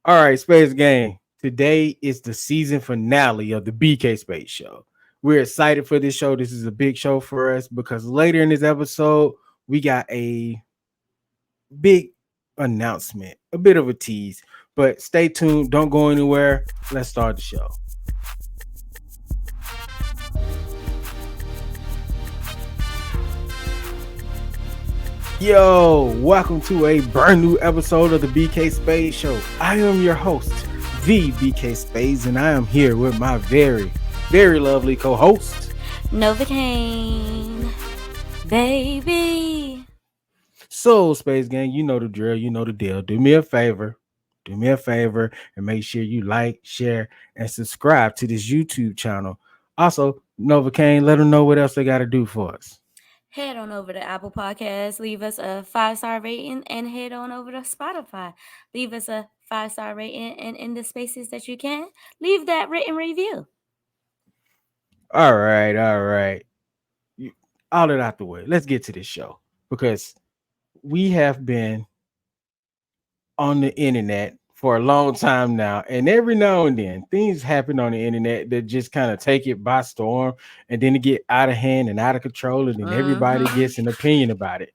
All right, Space Gang. Today is the season finale of the BK Spades Show. We're excited for this show. This is a big show for us because later in this episode, we got a big announcement, a bit of a tease. But stay tuned. Don't go anywhere. Let's start the show. Yo, welcome to a brand new episode of the BK Spades Show. I am your host, the BK Spades, and I am here with my very, very lovely co-host, Novacaine, baby. So Space Gang. You know the drill, you know the deal. Do me a favor, and make sure you like, share, and subscribe to this YouTube channel. Also, Novacaine, let them know what else they got to do for us. Head on over to Apple Podcasts, leave us a 5-star rating, and head on over to Spotify. Leave us a 5-star rating, and in the spaces that you can, leave that written review. All right. All that out the way. Let's get to this show because we have been on the internet for a long time now, and every now and then things happen on the internet that just kind of take it by storm, and then it get out of hand and out of control, and then everybody Mm-hmm. gets an opinion about it.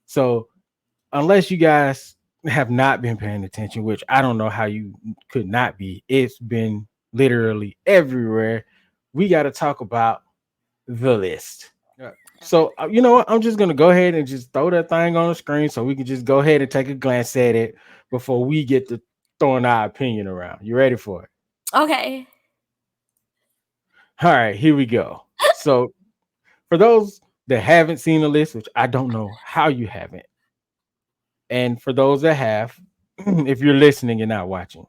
So unless you guys have not been paying attention, which I don't know how you could not be, it's been literally everywhere. We got to talk about the list. So you know what? I'm just gonna go ahead and just throw that thing on the screen so we can just go ahead and take a glance at it before we get to throwing our opinion around. You ready for it? Okay. All right, here we go. So for those that haven't seen the list, which I don't know how you haven't, and for those that have, if you're listening and not watching,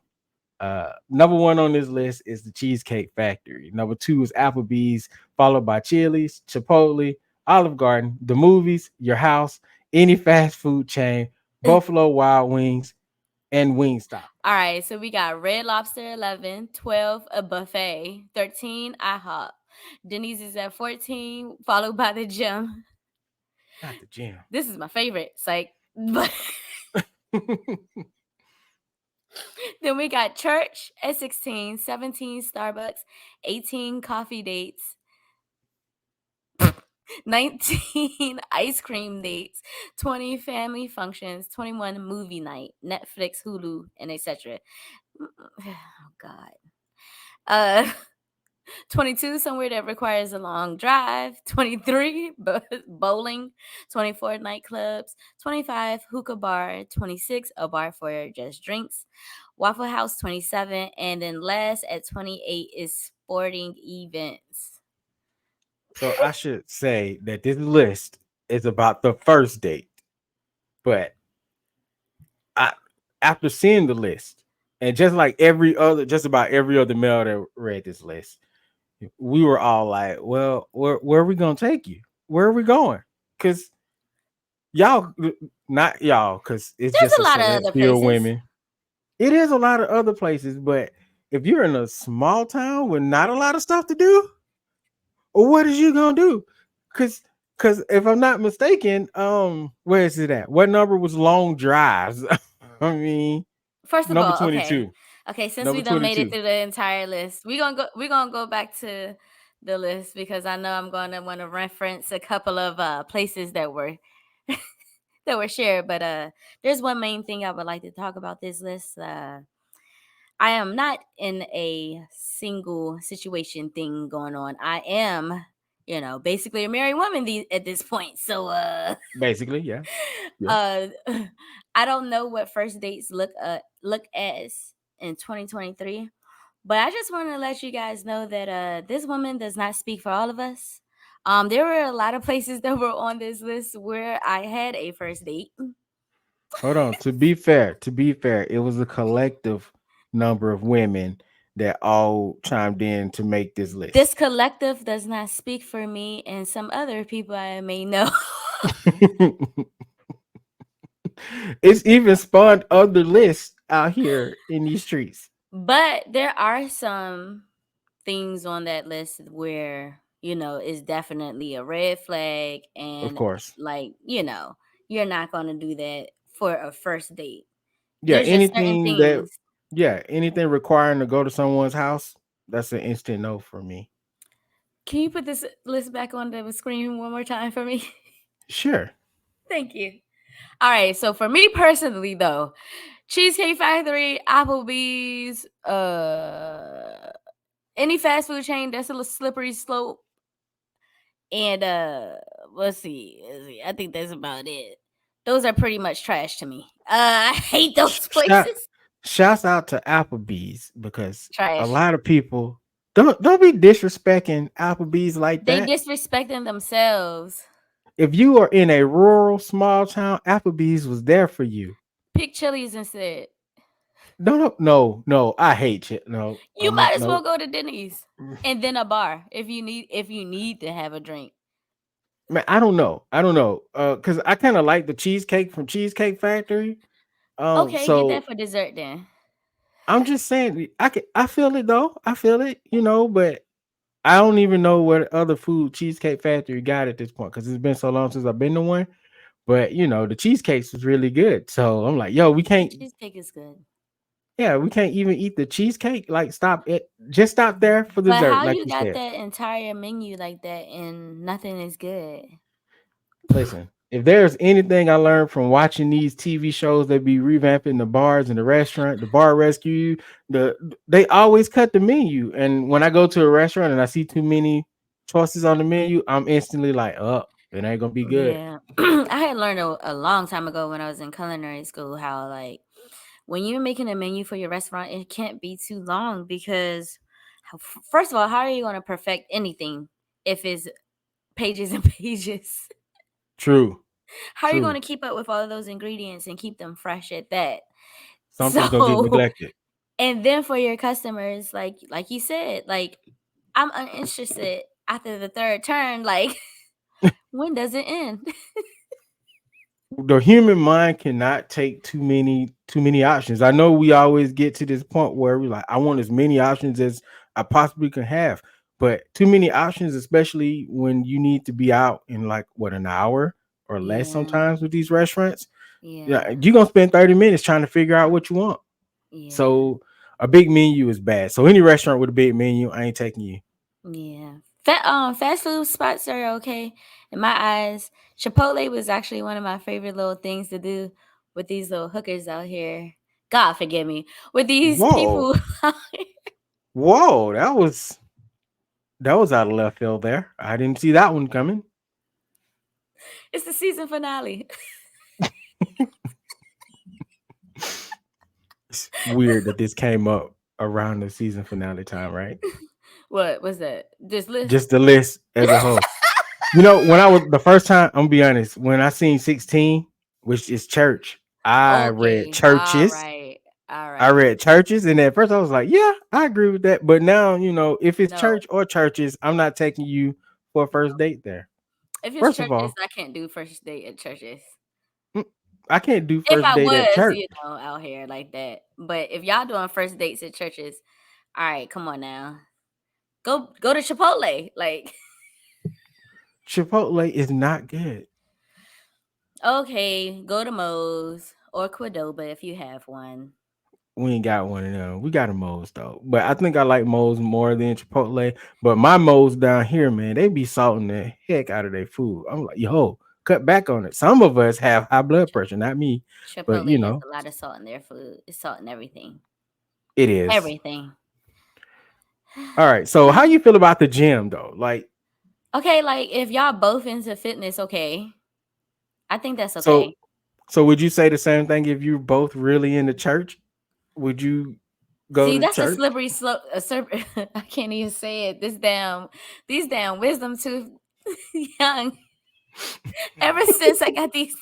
number one on this list is the Cheesecake Factory. Number two is Applebee's, followed by Chili's, Chipotle, Olive Garden, the movies, your house, any fast food chain, Buffalo Wild Wings, and Wingstop. All right, so we got Red Lobster 11, 12 a buffet, 13 IHOP. Denny's is at 14, followed by the gym. Not the gym. This is my favorite. It's like, but then we got church at 16, 17 Starbucks, 18 coffee dates, 19 ice cream dates, 20 family functions, 21 movie night, Netflix, Hulu, and etc. Oh God. Uh 22 somewhere that requires a long drive, 23 bowling, 24 nightclubs, 25 hookah bar, 26 a bar for just drinks, Waffle House 27, and then last at 28 is sporting events. So I should say that this list is about the first date, but I, after seeing the list, and just like just about every other male that read this list, we were all like, well, where are we gonna take you? Where are we going? Because y'all, not y'all, because it's There's just a a lot of select other few of places. women. It is a lot of other places, but if you're in a small town with not a lot of stuff to do, what is you gonna do? Because if I'm not mistaken, where is it at? What number was long drives? I mean, First of number all, okay. 22. Okay, since Number we done made it 22. through the entire list, we're gonna go back to the list because I know I'm gonna want to reference a couple of places that were that were shared. But there's one main thing I would like to talk about this list. I am not in a single situation thing going on. I am, basically a married woman at this point. So Basically, yeah. Yeah. uh I don't know what first dates look as in 2023, but I just want to let you guys know that this woman does not speak for all of us. There were a lot of places that were on this list where I had a first date. Hold on. To be fair, it was a collective number of women that all chimed in to make this This list. collective does not speak for me and some other people I may know. It's even spawned other lists out here in these streets. But there are some things on that list where, it's definitely a red flag Of and course. like, you're not going to do that for a first date. Yeah, There's just certain anything that things. Yeah, anything requiring to go to someone's house, that's an instant no for me. Can you put this list back on the screen one more time for me? Sure. Thank you. All right, so for me personally though, Cheesecake Factory, Applebee's, any fast food chain that's a slippery slope, and let's see, I think that's about it. Those are pretty much trash to me. I hate those Shout places. shouts out to Applebee's because a Trash. lot of people don't be disrespecting Applebee's like They that. disrespecting themselves. If you are in a rural small town, Applebee's was there for you. Pick Chili's instead. No. I hate it. No, You might as well no. go to Denny's and then a bar if you need to have a drink. Man, I don't know. I don't know. Cause I kind of like the cheesecake from Cheesecake Factory. Okay, get that So for dessert then. I'm just saying I feel it though. I feel it, but I don't even know what other food Cheesecake Factory got at this point because it's been so long since I've been to one. But the cheesecakes was really good. So I'm like, yo, we The can't, cheesecake is good. yeah, we can't even eat the cheesecake. Like, stop it. Just stop there for But dessert, how like you you got said. that entire menu like that and nothing is good? Listen, if there's anything I learned from watching these TV shows that be revamping the bars and the restaurant, the bar rescue, they always cut the menu. And when I go to a restaurant and I see too many choices on the menu, I'm instantly like, oh, it ain't gonna be good. Yeah. I had learned a long time ago when I was in culinary school how, like, when you're making a menu for your restaurant, it can't be too long because, first of all, how are you going to perfect anything if it's pages and pages? True, How are you going true. to keep up with all of those ingredients and keep them fresh at that? Something's gonna get So, neglected. and then for your customers, like you said, like, I'm uninterested after the third turn. Like, when does it end? The human mind cannot take too many options. I know we always get to this point where we're like, I want as many options as I possibly can have, but too many options, especially when you need to be out in like what, an hour or less Yeah, sometimes with these restaurants. Yeah, yeah, you're gonna spend 30 minutes trying to figure out what you want. yeah, So a big menu is bad. So any restaurant with a big menu, I ain't taking you. yeah. Fast food spots are okay in my eyes. Chipotle was actually one of my favorite little things to do with these little hookers out here. God forgive me, with these Whoa, people. whoa, that was out of left field there. I didn't see that one coming. It's the season finale. It's weird that this came up around the season finale time, right? What was that? This list? Just the list as a whole. When I was the first time, I'm gonna be honest, when I seen 16, which is church, I read Okay. All churches. right. All I right. read churches, and at first I was like, yeah, I agree with that. But now, if it's No, church or churches, I'm not taking you for a first no. date there. If it's First of churches, all, I can't do first date at churches. mm, I can't do If first I date at was, church. out here like that. But if y'all doing first dates at churches, all right, come on now. Go to Chipotle. Like, Chipotle is not good. okay, go to Moe's or Qdoba if you have one. We ain't got one of them. We got a Moe's though, but I think I like Moe's more than Chipotle. But my Moe's down here, man, they be salting the heck out of their food. I'm like, yo, cut back on it. Some of us have high blood pressure, not me, but Chipotle has a lot of salt in their food. It's salt in everything. it is. Everything. All right. So how you feel about the gym though? Like, Okay, like if y'all both into fitness, okay. I think that's so okay. so would you say the same thing if you're both really in the church? Would you go See, to that's a church? slippery slope. I can't even say it. These damn wisdom tooth young. Ever since I got these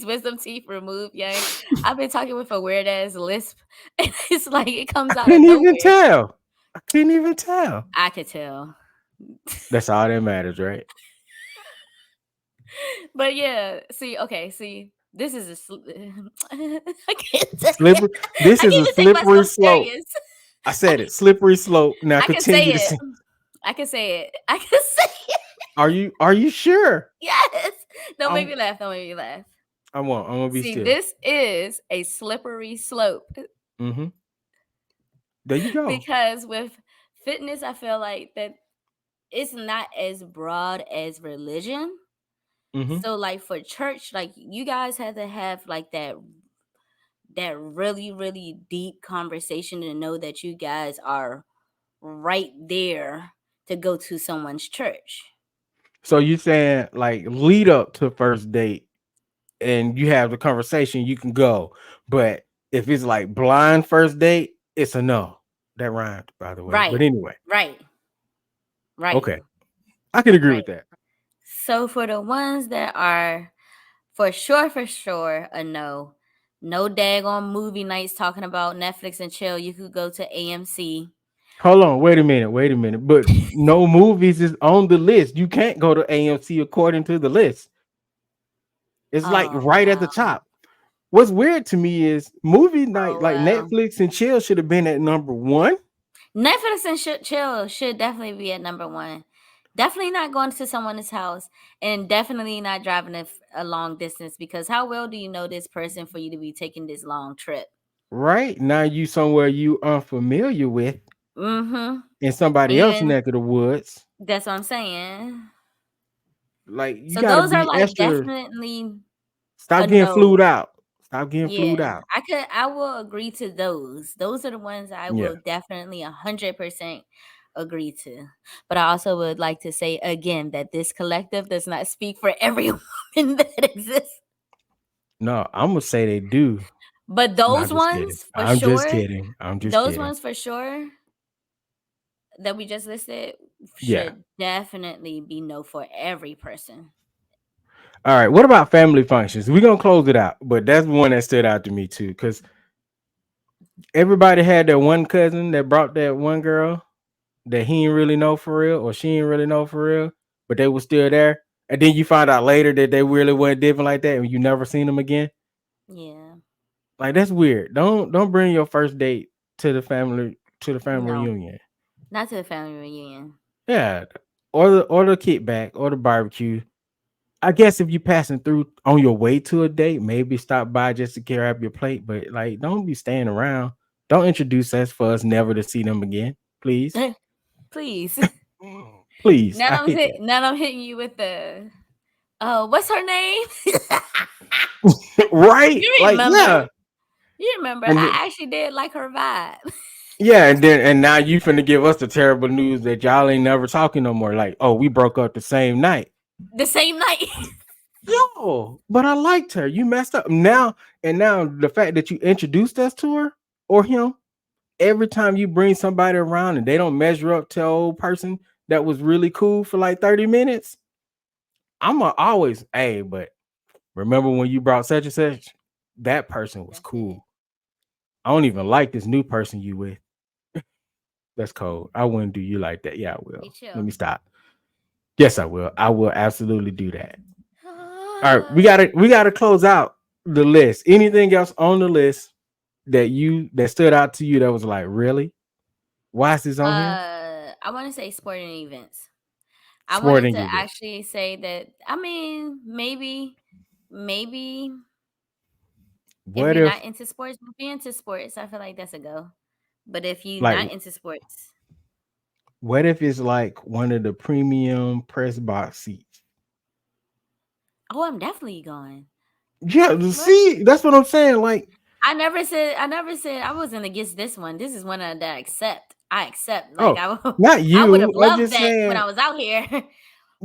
wisdom teeth removed, young, I've been talking with a weird ass lisp, and it's like it I comes out of couldn't even nowhere. tell. I couldn't even tell. I could tell, That's all that matters, right? but yeah. See, this is I can't say it. Slippery. This I is can't a even take slippery myself slope. serious. I said it. Slippery slope. Now I can say continue to it. see. I can say it. I can say it. Are you sure? Yes. Don't make I'm me laugh. Don't make me laugh. I won't. I'm gonna be See, still. this is a slippery slope. Mm-hmm. There you go. Because with fitness, I feel like that it's not as broad as religion. Hmm. So like for church, like you guys had to have like that really really deep conversation to know that you guys are right there to go to someone's church. So you saying like lead up to first date and you have the conversation, you can go. But if it's like blind first date, it's a no. That rhymed, by the way. But Right. anyway, Right. Right. okay. I can agree Right. with that. So for the ones that are for sure a no. No daggone movie nights talking about Netflix and chill. You could go to AMC. Hold on, wait a minute, wait a minute. But no movies is on the list. You can't go to AMC according to the list. It's like Oh right at the no. top. What's weird to me is movie night, Oh like well. Netflix and chill should have been at number one. Netflix and chill should definitely be at number one. Definitely not going to someone's house, and definitely not driving a long distance, because how well do you know this person for you to be taking this long trip? Right now, you somewhere you unfamiliar with Mm-hmm. in somebody else's Even neck of the woods. that's what I'm saying. Like you So got to those are be like extra. definitely a Stop getting no. flued out. Stop getting Yeah, flued out. I will agree to those. Those are the ones I Yeah. will definitely 100% agree to. But I also would like to say again that this collective does not speak for every woman that exists. No, I'm gonna say they do. But No, I'm just kidding. I'm just kidding. I'm just those kidding. ones for sure that we just listed Yeah. should definitely be no for every person. All right. What about family functions? We're gonna close it out, but that's one that stood out to me too, because everybody had that one cousin that brought that one girl that he didn't really know for real, or she didn't really know for real, but they were still there. And then you find out later that they really weren't different like that, and you never seen them again. Yeah. Like that's weird. Don't bring your first date to the family No. reunion. Not to the family reunion. Yeah, or the kickback or the barbecue. I guess if you passing through on your way to a date, maybe stop by just to carry up your plate. But like, don't be staying around. Don't introduce us for us never to see them again, please. Please. Please, I hate that. Now I'm hitting you with the what's her name? Right? You Like, remember. yeah. You remember. And then, I actually did like her vibe. yeah, and now you finna give us the terrible news that y'all ain't never talking no more. Like, oh, we broke up the same night. The same night. Yo, but I liked her. You messed up. Now, and now the fact that you introduced us to her or him, every time you bring somebody around and they don't measure up to an old person that was really cool for like 30 minutes, I'ma always, hey, but remember when you brought such and such? That person was That's it. cool. I don't even like this new person you with. That's cold. I wouldn't do you like that. Yeah, I Hey, will. Let chill. me stop. Yes, I will. I will absolutely do that. All right, we gotta close out the list. Anything else on the list that stood out to you that was like, really? Why is this on here? I want to say sporting events. I wanted Sporting to event. actually say that. I mean, maybe if What you're not if into sports, be into sports. I feel like that's a go. But if you're like not into sports, what if it's like one of the premium press box seats? oh, I'm definitely going. Yeah, What? see, that's what I'm saying. Like, I never said I wasn't against this one. This is one that I accept. I accept. Like oh, not I would have you. I'm loved just that when saying, I was out here.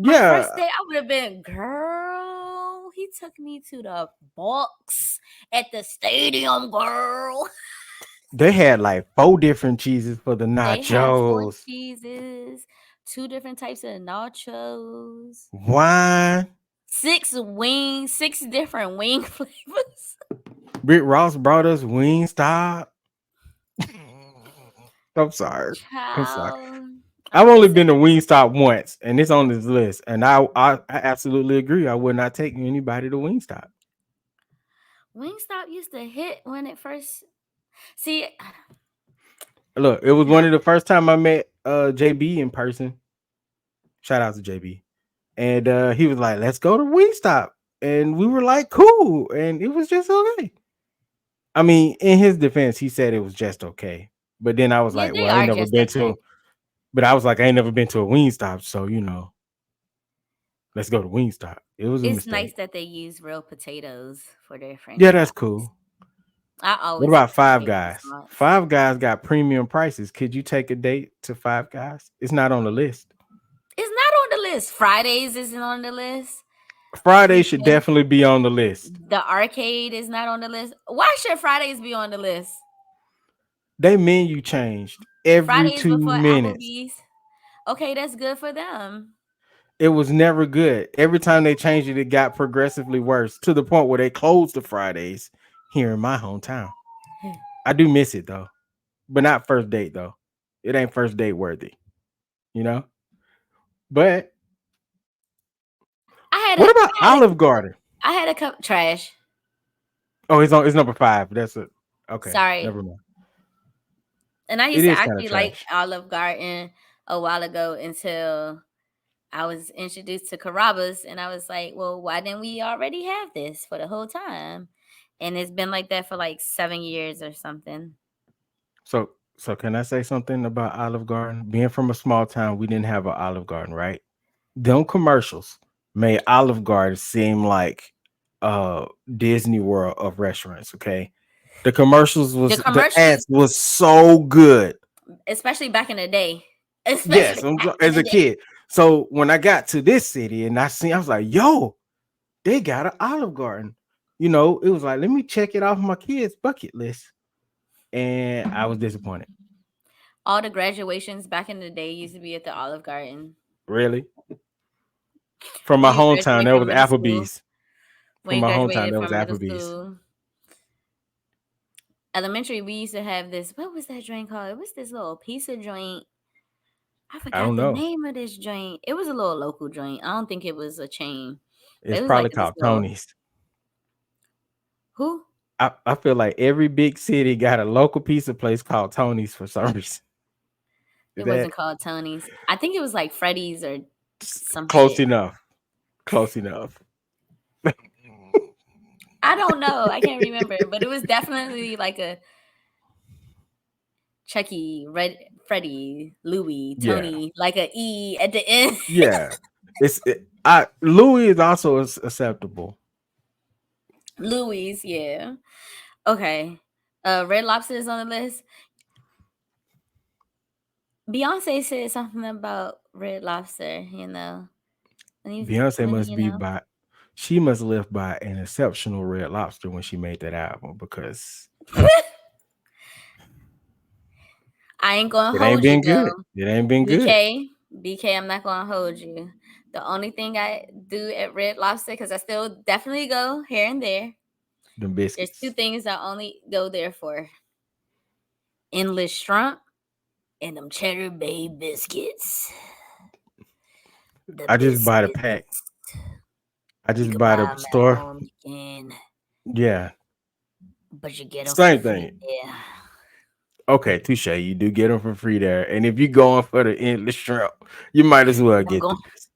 My yeah, first day, I would have been, girl. He took me to the box at the stadium, girl. they had like four different cheeses for the They had four nachos. cheeses, two different types of nachos, Wine. six wings, six different wing flavors. Rick Ross brought us Wingstop. I'm sorry. I'm sorry. Child, I've I'm only just been to saying. Wingstop once, and it's on this list. And I absolutely agree. I would not take anybody to Wingstop. Wingstop used to hit when it first. See, Look, it was one of the first time I met JB in person. Shout out to JB. And he was like, let's go to Wingstop. And we were like, cool. And it was just okay. I mean, in his defense, he said it was just okay. But then I was Yeah, like, they well, I ain't are never just been like to. that. But I was like, I ain't never been to a Wingstop, so let's go to Wingstop. It was a It's nice mistake. that they use real potatoes for their French Yeah, that's fries. cool. I What always about Five appreciate Guys? response. Five Guys got premium prices. Could you take a date to Five Guys? It's not on the list. It's not on the list. Fridays isn't on the list. Friday should Freaking definitely be on the list. the arcade is not on the list. Why should Fridays be on the list? They menu changed every Fridays two before minutes. Applebee's. Okay, that's good for them. It was never good. Every time they changed it, it got progressively worse to the point where they closed the Fridays here in my hometown. I do miss it though, but not first date though. It ain't first date worthy, you know. But I had a what about I had a Olive couple Garden? I had a cup trash. Oh, it's on. It's number five. That's it. Okay, Sorry. never mind. And I It used to is kind of actually like trash. Olive Garden a while ago until I was introduced to Carrabba's and I was like, well, why didn't we already have this for the whole time? And it's been like that for like 7 years or something. So can I say something about Olive Garden? Being from a small town, we didn't have an Olive Garden, right? Them commercials made Olive Garden seem like uh Disney World of restaurants. Okay, The the commercials, ads was so good. especially back in the day. Especially Yes, back in as the a day. kid. So when I got to this city and I was like, yo, they got an Olive Garden. It was like, let me check it off my kids' bucket list, and I was disappointed. All the graduations back in the day used to be at the Olive Garden. Really, from my When you hometown, graduate there from was middle school, Applebee's. when From you my hometown, graduated there was from middle Applebee's. school, elementary, we used to have this. What was that joint called? It was this little pizza joint. I I forgot don't the know. name of this joint. It was a little local joint. I don't think it was a chain, but It's it was like probably this called little Tony's. who? I feel like every big city got a local pizza place called Tony's for some reason. Is It that wasn't called Tony's. I think it was like Freddy's or some close shit. enough? Close enough. I don't know. I can't remember, but it was definitely like a Chucky, Red, Freddy, Louie, Yeah, Tony, like a E at the end. yeah. Louis is also acceptable. Louis, yeah. Okay. Red Lobster is on the list. Beyonce said something about Red Lobster. Beyonce When must you be know. by. She must live by an exceptional Red Lobster when she made that album because I ain't gonna it ain't hold you been good. though. It ain't been good. BK, BK, I'm not gonna hold you. The only thing I do at Red Lobster, because I still definitely go here and there. Them There's two biscuits. things I only go there for: endless shrimp and them cheddar bay biscuits. The I just buy the biscuits. pack. I You just can buy buy the them at store. home. You can, Yeah, but you get them for same free thing. there. Okay, touche. You do get them for free there, and if you're going for the endless shrimp, you might as well I'm get the going, biscuits.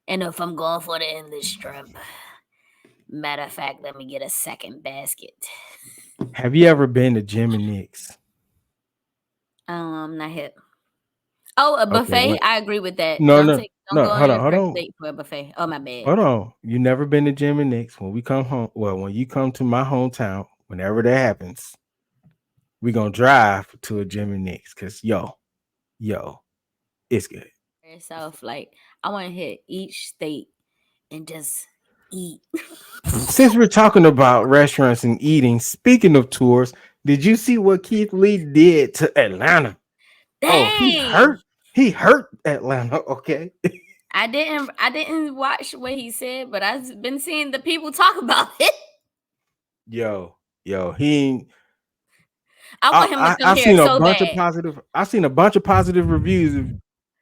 and if I'm going for the endless shrimp, matter of fact, let me get a second basket. Have you ever been to Jim and Nick's? Not hip. Oh, a Okay, buffet. what? I agree with that. No, Don't no, take. Don't no. go on Hold on, your hold first on, date for a buffet. Oh, my bad. hold on. You never been to Jim and Nick's? When we come home, well, when you come to my hometown, whenever that happens, we gonna drive to a Jim and Nick's because yo, it's good. Yourself, like I want to hit each state and just eat. Since we're talking about restaurants and eating, speaking of tours, did you see what Keith Lee did to Atlanta? Oh, he Dang. hurt. He hurt Atlanta. Okay. I didn't watch what he said, but I've been seeing the people talk about it. Yo, he. Ain't- I want him to come I've here seen a so bunch of bad. positive. I've seen a bunch of positive reviews.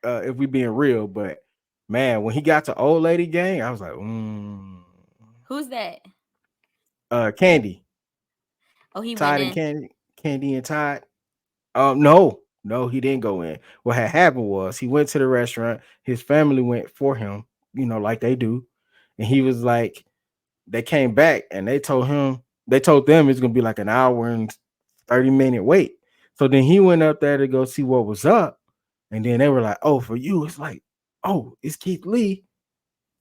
If we being real, but man, when he got to old lady gang, I was like, Who's that? Candy, Oh, he went Todd and in. Candy and Todd. No, he didn't go in. What had happened was he went to the restaurant. His family went for him, like they do, and he was like, they came back and they told them it's gonna be like an hour and 30-minute wait. So then he went up there to go see what was up. And then they were like, oh, for you, it's like, oh, it's Keith Lee.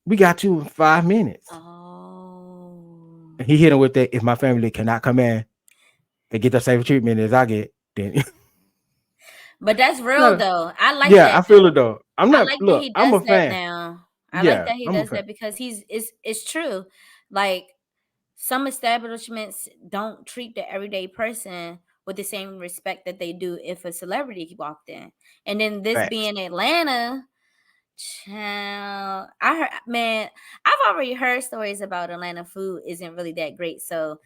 We got you in 5 minutes. Oh. And he hit him with that. If my family cannot come in and get the same treatment as I get, then But that's real no. though. I like Yeah, I that feel it though. though. I'm I not like that look, he I'm does a that fan. now. I like Yeah, that he I'm a does fan. that because it's true. Like some establishments don't treat the everyday person with the same respect that they do if a celebrity walked in. And then this Facts. being Atlanta, child, I heard, man, I've already heard stories about Atlanta food isn't really that great. So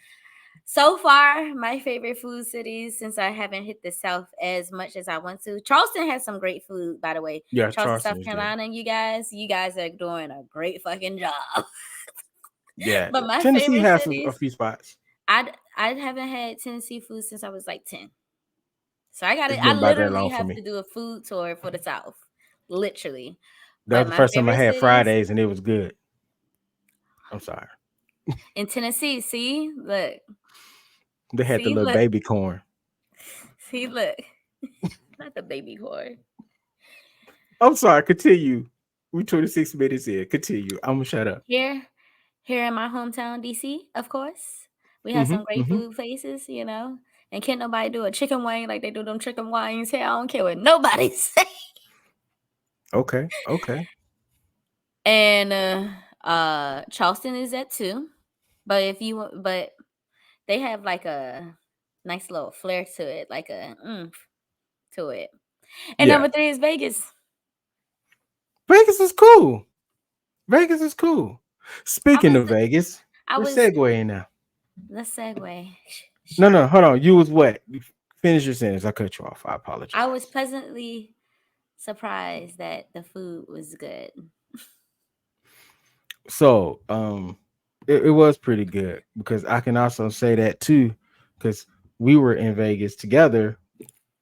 far, my favorite food cities, since I haven't hit the South as much as I want to. Charleston has some great food, by the way. Yeah, Charleston, Charleston South is good. Carolina, you guys are doing a great fucking job. Yeah. But my Tennessee favorite has a cities, few spots. I haven't had Tennessee food since I was like 10. So I got It's it. I been about that literally long for have me. to do a food tour for the South, literally. That was But the my first time I favorite had cities Fridays and it was good. I'm sorry. in Tennessee. They had the See, little look, baby corn. see, look. Not the baby corn. I'm sorry, continue. We 26 minutes in. Continue. I'm gonna shut up. Here, here in my hometown, DC, of course, we have Mm-hmm. some great Mm-hmm. food places, and can't nobody do a chicken wing like they do them chicken wings here. I don't care what nobody say. Okay. Okay. And Charleston is that too, but they have like a nice little flair to it, like a to it. And Yeah. number three is Vegas. Vegas is cool. Vegas is cool. I Speaking was of Vegas, I we're was segueing now. let's segue. No, Shut no, up. hold on. You was what? Finish your sentence. I cut you off. I I was apologize. pleasantly surprised that the food was good. So, it was pretty good because I can also say that too, because we were in Vegas together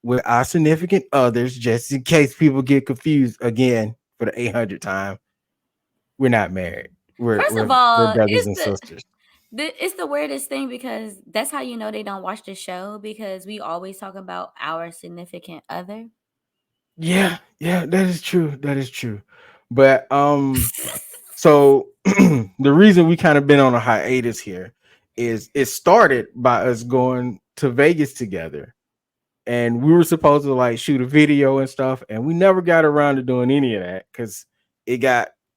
with our significant others, just in case people get confused again for the 800th time. We're not married. We're First of we're we're all, brothers and sisters. it's the weirdest thing because that's how you know they don't watch the show because we always talk about our significant other. Yeah, yeah, that is true. That is true. But so the reason we kind of been on a hiatus here is it started by us going to Vegas together. And we were supposed to like shoot a video and stuff, and we never got around to doing any of that because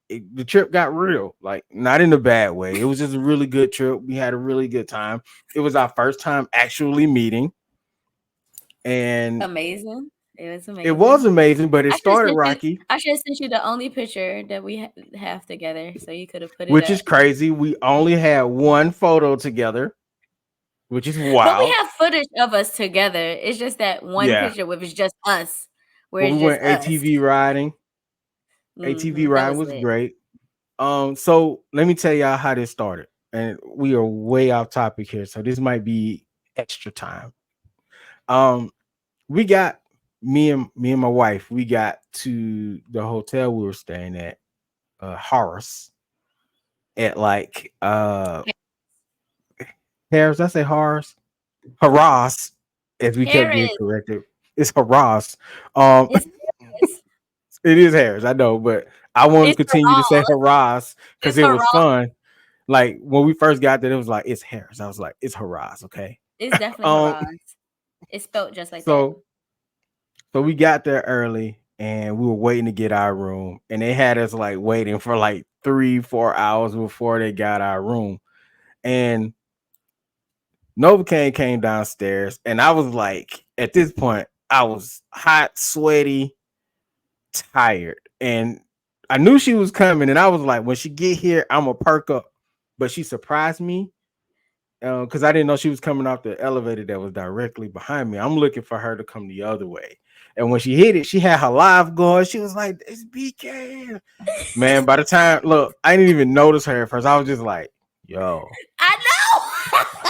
the trip got real, like not in a bad way. It was just a really good trip. We had a really good time. It was our first time actually meeting, and Amazing. It was it was amazing. amazing. But it started rocky, I should have sent you the only picture that we have together, so you could have put it which up. is crazy. We only had one photo together, which is But we wild. have footage of us together. It's just that one Yeah, picture with it's just us, where when we it's just went us. ATV riding, ATV That riding was was lit. great. So let me tell y'all how this started. And we are way off topic here, so this might be extra time. Um, we got me and my wife, we got to the hotel we were staying at, Horace, at like Harris. I say Horace? Harass, as we kept getting Harris, corrected. It's Harass. Um, it's Harris. it is Harris, I know, but I want to It's continue to say Haras. harass because It's it was Haras. fun. Like when we first got there, it was like it's Harris. I was like, it's Haraz, okay. It's definitely Um, Haras. It's spelled just like that. so so we got there early and we were waiting to get our room, and they had us like waiting for like 3-4 hours before they got our room. And Novacaine came downstairs, and I was like, at this point, I was hot, sweaty, tired, and I knew she was coming, and I was like, when she get here, I'm gonna perk up. But she surprised me because I didn't know she was coming off the elevator that was directly behind me. I'm looking for her to come the other way. And when she hit it, she had her live going. She was like, it's BK. Man, by the time, look, I didn't even notice her at first. I was just like, yo, I know.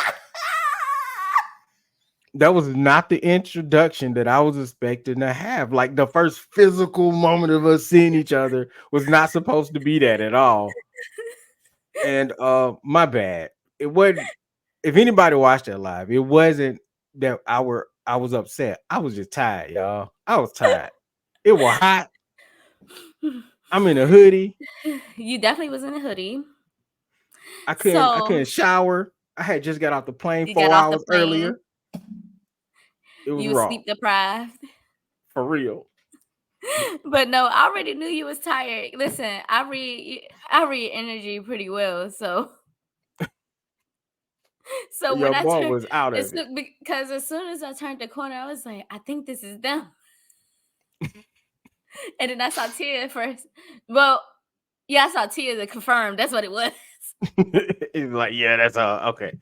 that was not the introduction that I was expecting to have. Like the first physical moment of us seeing each other was not supposed to be that at all. And my bad. It wasn't, if anybody watched that live, it wasn't that our I was upset. I was just tired, y'all. I was tired. It was hot. I'm in a hoodie. You definitely was in a hoodie. I So couldn't shower. I had just got off the plane you got 4 off the hours plane. earlier. It was You was raw. sleep deprived. For real. But no, I already knew you was tired. Listen, I read energy pretty well. So when Your I boy turned, was out of it. because as soon as I turned the corner, I was like, I think this is them. And then I saw Tia first. Well, yeah, I saw Tia to confirm. That's what it was. It's like, yeah, that's okay.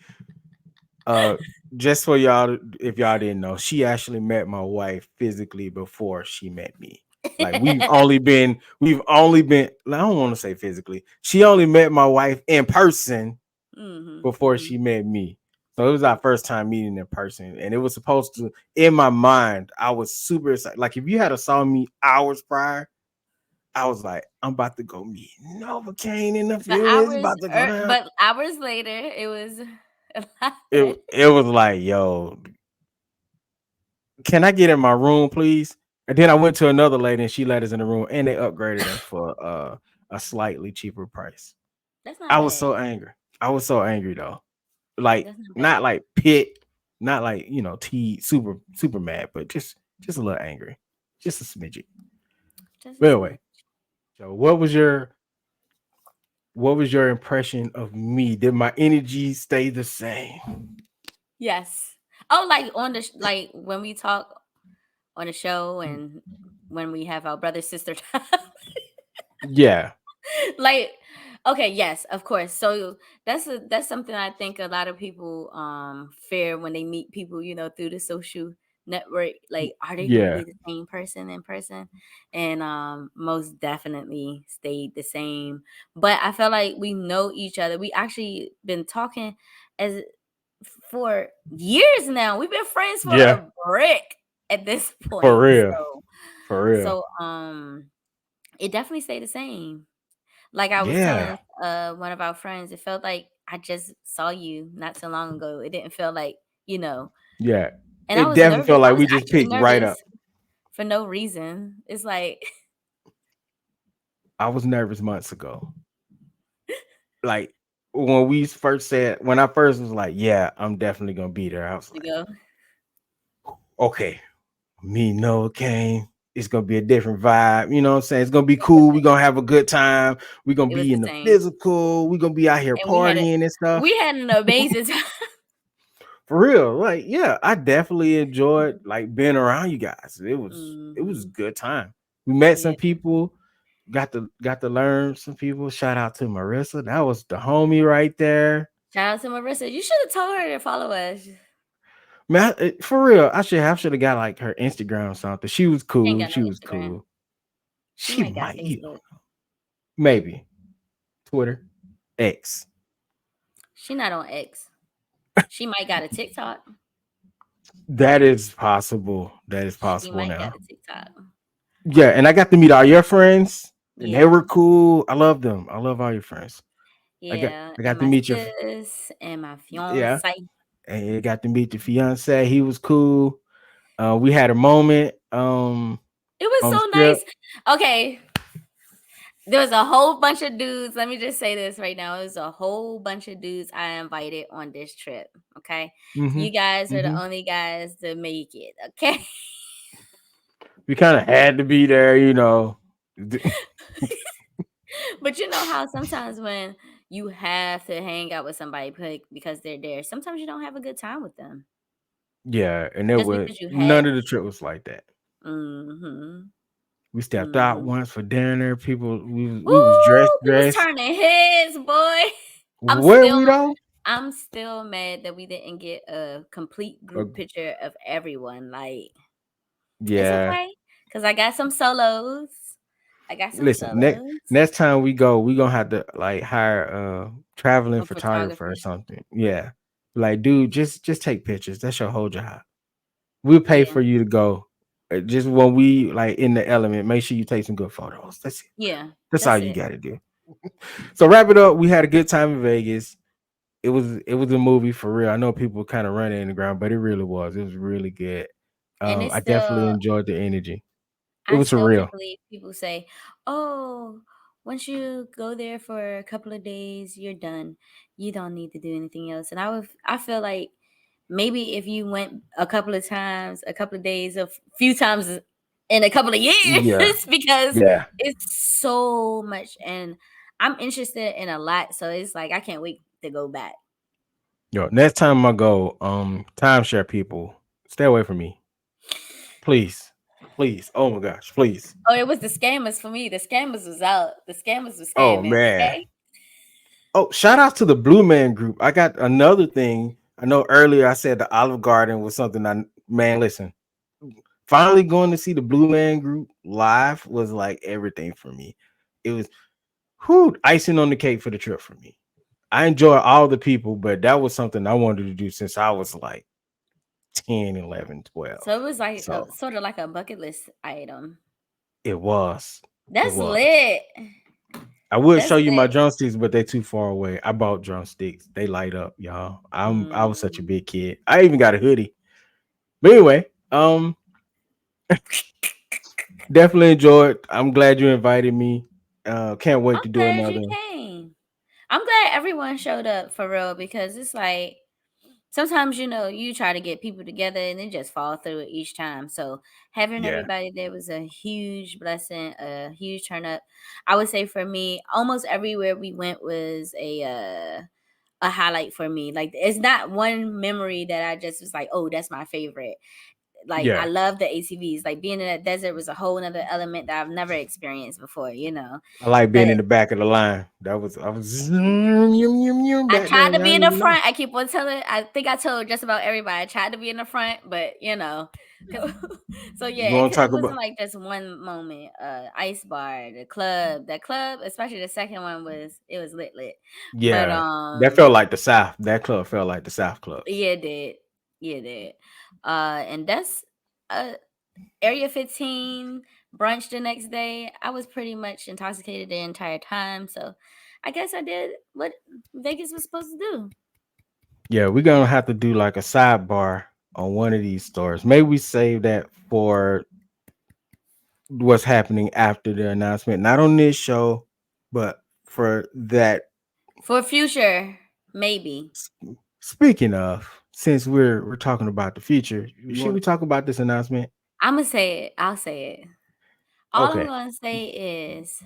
Uh, just for y'all, if y'all didn't know, she actually met my wife physically before she met me. Like we've only been. I don't want to say physically. She only met my wife in person Hmm. before she met me. So it was our first time meeting in person, and it was supposed to. In my mind, I was super excited. Like if you had a saw me hours prior, I was like, I'm about to go meet Novacaine in the But field. It's hours, about to go down. but hours later, it was a lot better. It was like, yo, can I get in my room, please? And then I went to another lady and she let us in the room and they upgraded us for a slightly cheaper price. That's not I was bad. so angry. I was so angry though. Like That's not not bad. like pit, not like T super mad, but just a little angry. Just a smidget. Just a But smidge. anyway, so what was your impression of me? Did my energy stay the same? Yes. Oh, like on the like when we talk on the show and when we have our brother sister time. Yeah. Like, okay, yes, of course. So that's something I think a lot of people fear when they meet people, through the social network. Like, are they gonna Yeah. be the same person in person? And most definitely stayed the same. But I feel like we know each other. We actually been talking as for years now. We've been friends for Yeah. a brick at this For point. real. So For real. so it definitely stayed the same. Like I was telling Yeah. one of our friends, it felt like I just saw you not so long ago. It didn't feel like, you know. Yeah. And I It was definitely nervous. felt I like was we just actually picked right nervous up. for no reason. It's like I was nervous months ago. Like when we first said, when I first was like, yeah, I'm definitely gonna be there. I was to like, go. okay, me, Noah Kane. It's gonna be a different vibe. You know what I'm saying? It's gonna be It was cool. the We're gonna have a good time. We're gonna it was be the in the same. physical. We're gonna be out here And we had partying and stuff. an amazing time. For real. Like, yeah, I definitely enjoyed like being around you guys. It was a Hmm. good time. We met Yeah. some people, got to learn some people. Shout out to Marissa. That was the homie right there. Shout out to Marissa. You should have told her to follow us. Man, for real, I should have got like her Instagram or something. She was She ain't cool. got no She was Instagram. cool. She She might got might, Facebook. maybe Twitter, X. She not on X. She might got a TikTok. That is possible. That is She possible might got now. a TikTok. Yeah, and I got to meet all your friends, and they Yeah. were cool. I love them. I love all your friends. I got Yeah. I And got to my meet your sis and my yeah, fiance. and I got to meet the fiance. He was cool. We had a moment It was on the so strip. nice. Okay. There was a whole bunch of dudes. Let me just say this right now. There's a whole bunch of dudes I invited on this trip. Okay. hmm You guys are the hmm only guys to make it. Okay. We kind of had to be there, But you know how sometimes when you have to hang out with somebody because they're there, sometimes you don't have a good time with them. Yeah, and there Just was because you none had. of the trip was like that. Mm-hmm. We stepped out Mm-hmm. once for dinner. People, we was Ooh, we was dressed. turning heads, boy. I'm Were still we though? I'm still mad that we didn't get a complete Uh, group picture of everyone. Like, it's yeah. okay. Cause I got some solos. I got some Listen, solos. next time we go, we gonna have to like hire a traveling A photographer or photographer. something. Yeah. Like, dude, just take pictures. That's your whole job. We'll pay Yeah. for you to go. Just when we like in the element, make sure you take some good photos. That's it. Yeah. That's all That's you it. gotta do. So wrap it up. We had a good time in Vegas. it was a movie for real. I know people kind of run it in the ground, but it really was. It was really good. And it's I definitely still, enjoyed the energy. It I was still surreal. can't believe people say, "Oh, once you go there for a couple of days, you're done. You don't need to do anything else." And I feel like maybe if you went a couple of times, a couple of days, a few times in a couple of Yeah, years, because yeah. it's so much, and I'm interested in a lot. So it's like I can't wait to go back. Yo, next time I go, timeshare people, stay away from me, please, please. Oh my gosh, please. Oh, it was the scammers for me. The scammers was out. The scammers was Oh scamming. man. Okay. Oh, shout out to the Blue Man Group. I got another thing. I know earlier I said the Olive Garden was something I man. Listen, finally going to see the Blue Man Group live was like everything for me. It was whew, icing on the cake for the trip for me. I enjoy all the people, but that was something I wanted to do since I was like 10, 11, So 12. it was like So sort of like a bucket list item. it was. It That's was. lit. I would show That's you my lit. drumsticks, but they're too far away. I bought drumsticks. They light up, y'all. I was such a Mm. big kid. I even got a hoodie. But anyway, definitely enjoyed. I'm glad you invited me. Can't wait I'm to do glad you another. came. I'm glad everyone showed up for real, because it's like sometimes you try to get people together and it just fall through each time. So having Yeah. everybody there was a huge blessing, a huge turn up. I would say for me, almost everywhere we went was a highlight for me. Like it's not one memory that I just was like, oh, that's my favorite. Like I Yeah. love the ATVs. Like being in that desert was a whole another element that I've never experienced before. I like But being in the back of the line. I was I back there. tried to I be in didn't the even know. front. I keep on telling. I think I told just about everybody. I tried to be in the front, but 'cause- so You yeah, want to it talk wasn't about? like just one moment. Ice bar, the club, that club, especially the second one was lit, lit. But Yeah, that felt like the South. That club felt like the South clubs. yeah, it did, yeah, it did. And that's uh Area 15 brunch the next day. I was pretty much intoxicated the entire time, so I guess I did what Vegas was supposed to do. Yeah, we're gonna have to do like a sidebar on one of these stores. Maybe we save that for what's happening after the announcement, not on this show, but for that. For future, maybe. s- Speaking of, since we're talking about the future, You should we want? talk about this announcement? I'm gonna say it. I'll say it. All I'm Okay, gonna say is,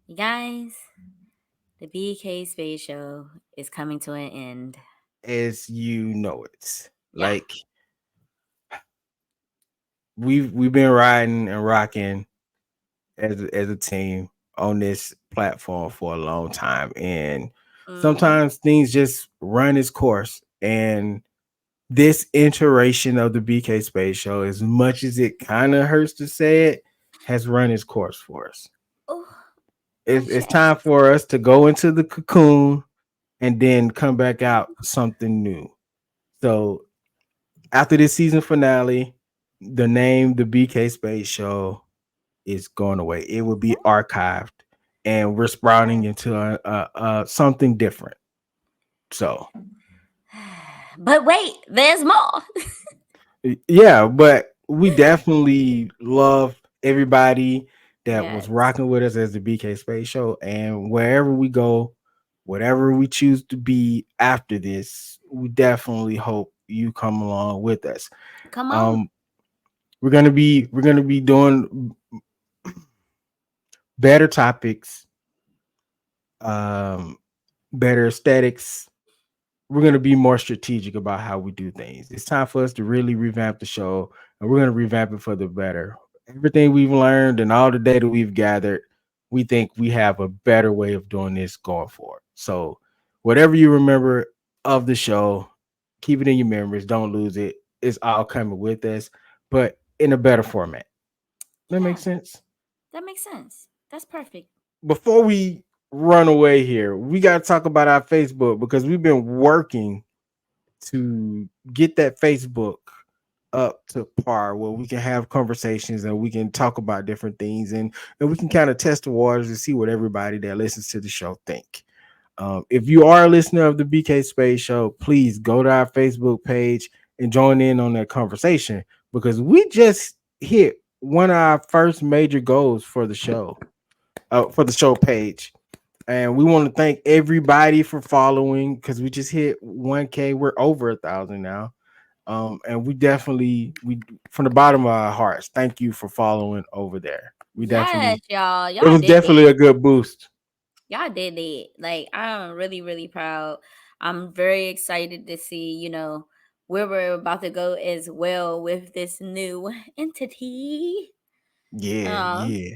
you guys, the BK Spades Show is coming to an end. as you know it, Yeah. like we've been riding and rocking as a team on this platform for a long time, and Mm-hmm. sometimes things just run its course. And this iteration of the BK Space Show, as much as it kind of hurts to say it, has run its course for us. Oh, my It's time chest. for us to go into the cocoon and then come back out something new. So after this season finale, the name the BK Space Show is going away. It will be archived, and we're sprouting into something different. So But wait, there's more. yeah, but we definitely love everybody that was Yes. rocking with us as the BK Space Show, and wherever we go, whatever we choose to be after this, we definitely hope you come along with us. Come on. Um, we're gonna be doing better topics, um, better aesthetics. We're going to be more strategic about how we do things. It's time for us to really revamp the show, and we're going to revamp it for the better. Everything we've learned and all the data we've gathered, we think we have a better way of doing this going forward. So, whatever you remember of the show, keep it in your memories. Don't lose it. It's all coming with us, but in a better format. That makes Yeah, sense. that makes sense. That's perfect. Before we run away here, we got to talk about our Facebook because we've been working to get that Facebook up to par where we can have conversations and we can talk about different things and we can kind of test the waters and see what everybody that listens to the show think. If you are a listener of the BK Spades Show, please go to our Facebook page and join in on that conversation because we just hit one of our first major goals for the show page. And we want to thank everybody for following because we just hit 1K. We're over 1,000 now. And we from the bottom of our hearts, thank you for following over there. Yes, y'all. It Y'all was did definitely it. a good boost. Y'all did it. Like, I'm really, really proud. I'm very excited to see, where we're about to go as well with this new entity. Yeah, Um, yeah.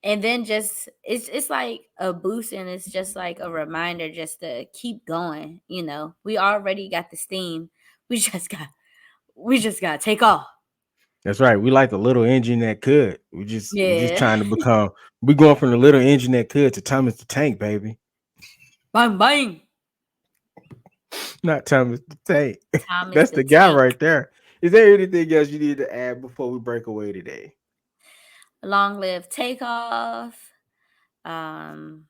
and then just it's like a boost, and it's just like a reminder just to keep going. We already got the steam. We just got we just got to take off. That's right. We like the little engine that could. We just Yeah. trying to become. We going from the little engine that could to Thomas the Tank, baby. Bang bang. Not Thomas the Tank. Thomas That's the the guy Tank. right there. Is there anything else you need to add before we break away today? Long live takeoff. Um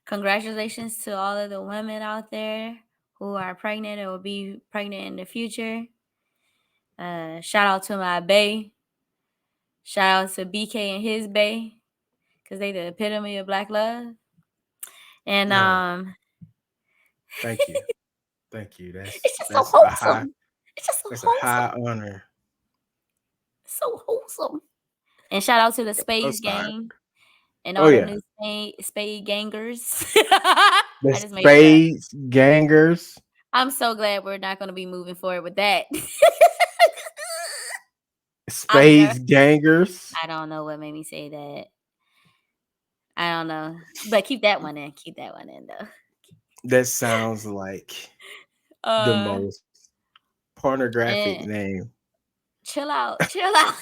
Congratulations to all of the women out there who are pregnant or will be pregnant in the future. Shout out to my bae. Shout out to BK and his bae because they the epitome of black love. And No, thank you, thank you. That's it's just so that's a high. wholesome. It's just so That's a high wholesome. honor. It's so wholesome. And shout out to the I'm Spades sorry. gang and Oh all the yeah, new spade gangers. I the just made that up. Spades Gangers, I'm so glad we're not going to be moving forward with that. I'm nervous. Spades Gangers. I don't know what made me say that. I don't know. But keep that one in. Keep that one in though. That sounds like the Uh most pornographic and name. chill out. Chill out.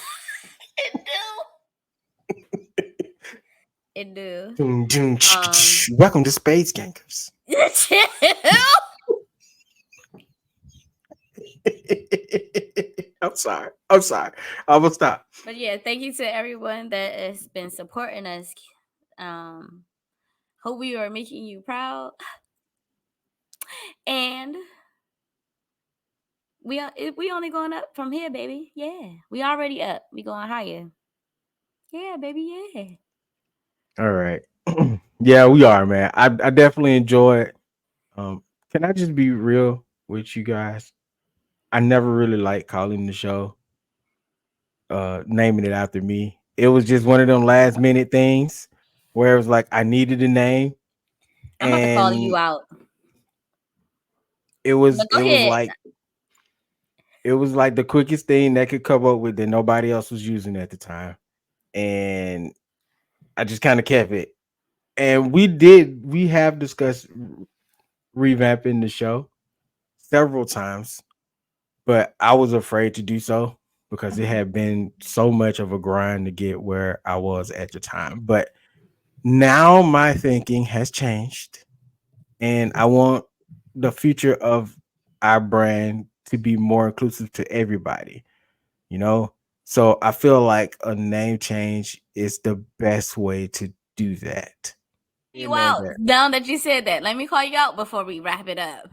it do. It do. Um Welcome to Spades Gangers. chill. I'm sorry. I'm sorry. I will stop. But yeah, thank you to everyone that has been supporting us. Um Hope we are making you proud. And we only going up from here, baby. Yeah. We already up. We going higher. Yeah, baby, yeah. All right. Yeah, we are, man. I definitely enjoy it. Can I just be real with you guys? I never really liked calling the show, naming it after me. It was just one of them last minute things where it was like I needed a name, I'm about to call you and out. it was But go it was ahead. like it was like the quickest thing that could come up with that nobody else was using at the time. And I just kind of kept it. And we have discussed revamping the show several times, but I was afraid to do so because it had been so much of a grind to get where I was at the time. But now my thinking has changed, and I want the future of our brand to be more inclusive to everybody, you know? So I feel like a name change is the best way to do that. You And name out. that. Now that you said that, let me call you out before we wrap it up.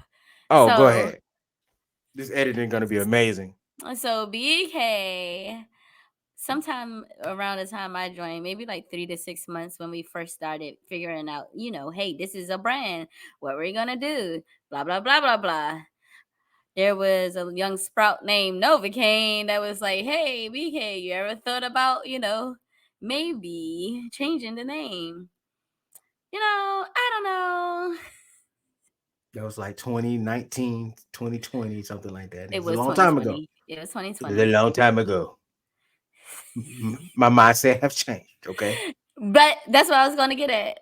Oh, go So, ahead. This editing gonna be amazing. BK, sometime around the time I joined, maybe like 3 to 6 months when we first started figuring out, hey, this is a brand. What we're gonna do? Blah blah blah blah blah. There was a young sprout named Novacaine that was like, "Hey, BK, you ever thought about, maybe changing the name?" I don't know. That was like 2019, 2020, something like that. It It was a was long time ago. 2020. It was It was a 2020. long time ago. My mindset have changed. Okay. But that's what I was going to get at.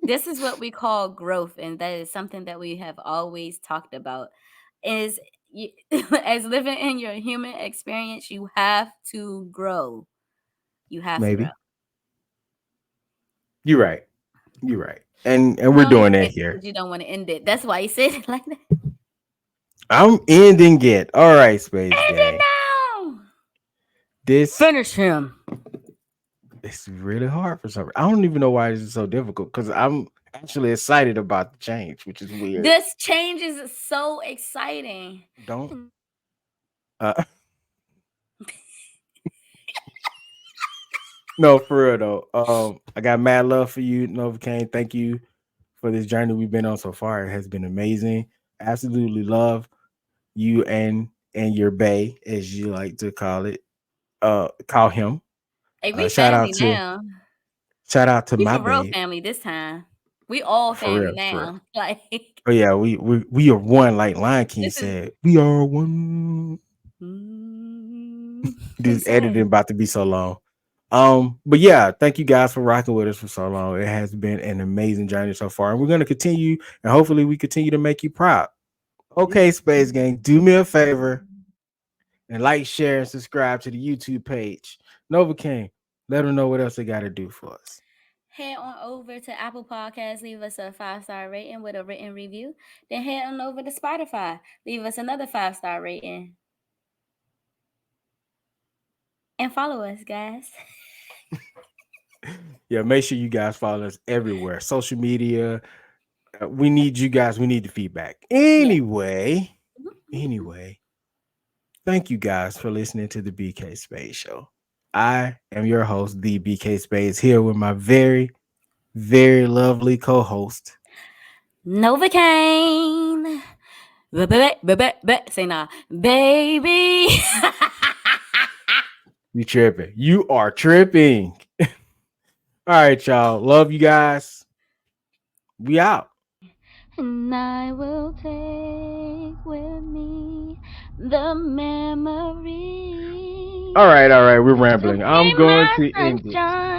This is what we call growth, and that is something that we have always talked about. Is you, as living in your human experience, you have to grow. You have to grow. Maybe you're right. You're right. And You we're don't even doing that say that here. because you don't want to end it. That's why you said it like that. I'm ending it. All right, Space End it Gang. now. This Finish him. is really hard for some. I don't even know why this is so difficult because actually excited about the change, which is weird. This change is so exciting. Don't. Uh, no, for real though. I got mad love for you, Novacaine. Thank you for this journey we've been on so far. It has been amazing. Absolutely love you and your bae, as you like to call it. Call him. Hey, we Shout out family to now. my We for real babe. family this time. We all For family real, for real. now. Like Oh yeah, we are one. Like Lion King this is said, we are one. who This said? editing about to be so long. But yeah, thank you guys for rocking with us for so long. It has been an amazing journey so far, and we're gonna continue, and hopefully, we continue to make you proud. Okay, Space Gang, do me a favor and like, share, and subscribe to the YouTube page. Novacaine, let them know what else they got to do for us. Head on over to Apple Podcasts, leave us a 5-star rating with a written review. Then head on over to Spotify, leave us another 5-star rating. And follow us, guys. Yeah, make sure you guys follow us everywhere, social media. We need you guys. We need the feedback. Yeah. Anyway, thank you guys for listening to the BK Spades Show. I am your host, the BK Spades, here with my very, very lovely co-host. Novacaine. Say nah. Baby. You tripping. You are tripping. All right, y'all. Love you guys. We out. And I will take with me the memory. All right. We're To rambling. be I'm going my to end it. sunshine.